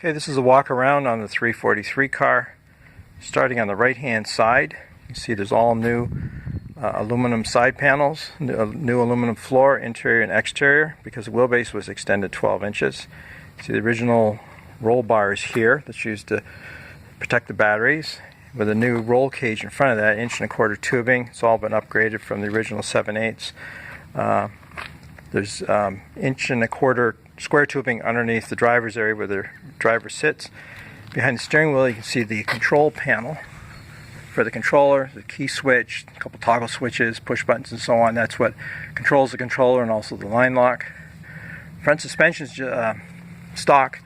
Okay, this is a walk around on the 343 car. Starting on the right hand side, you see there's all new aluminum side panels, new aluminum floor, interior and exterior, because the wheelbase was extended 12 inches. See the original roll bars here that's used to protect the batteries, with a new roll cage in front of that, 1.25 inch tubing. It's all been upgraded from the original 7/8. There's 1.25 inch square tubing underneath the driver's area where the driver sits. Behind the steering wheel you can see the control panel for the controller, the key switch, a couple toggle switches, push buttons and so on. That's what controls the controller and also the line lock. Front suspension's stock,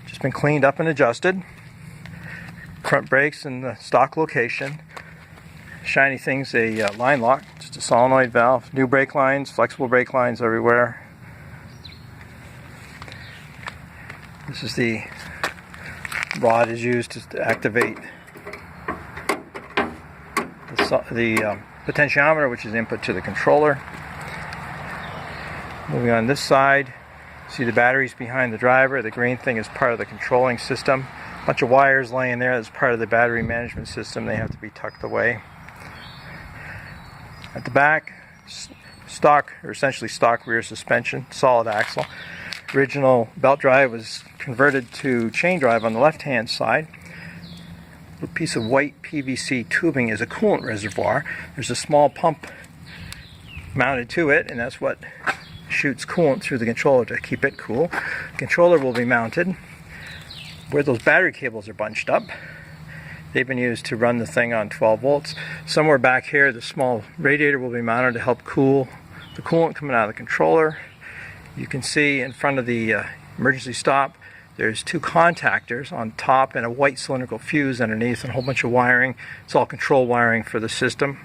just been cleaned up and adjusted. Front brakes in the stock location. Shiny thing's a line lock, just a solenoid valve. New brake lines, flexible brake lines everywhere. This is the rod is used to activate the potentiometer, which is input to the controller. Moving on this side, see the batteries behind the driver. The green thing is part of the controlling system. A bunch of wires laying there as part of the battery management system. They have to be tucked away. At the back, stock, or essentially stock rear suspension, solid axle. Original belt drive was converted to chain drive on the left hand side. A piece of white PVC tubing is a coolant reservoir. There's a small pump mounted to it, and that's what shoots coolant through the controller to keep it cool. The controller will be mounted where those battery cables are bunched up. They've been used to run the thing on 12 volts. Somewhere back here, the small radiator will be mounted to help cool the coolant coming out of the controller. You can see in front of the emergency stop, there's two contactors on top and a white cylindrical fuse underneath and a whole bunch of wiring. It's all control wiring for the system.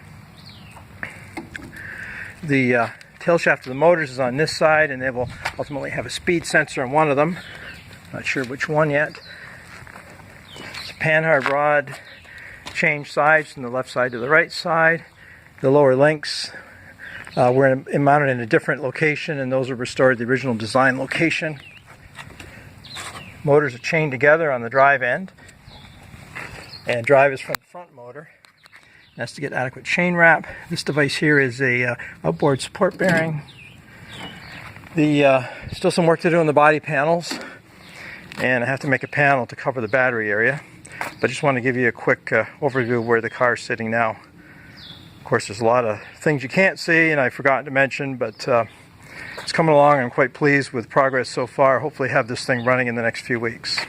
The tail shaft of the motors is on this side, and they will ultimately have a speed sensor on one of them. Not sure which one yet. It's a panhard rod, change sides from the left side to the right side. The lower links were mounted in a different location, and those were restored to the original design location. Motors are chained together on the drive end, and drive is from the front motor. That's to get adequate chain wrap. This device here is a outboard support bearing. Still some work to do on the body panels, and I have to make a panel to cover the battery area. But I just want to give you a quick overview of where the car is sitting now. Of course, there's a lot of things you can't see, and I forgot to mention, but it's coming along. I'm quite pleased with progress so far. Hopefully have this thing running in the next few weeks.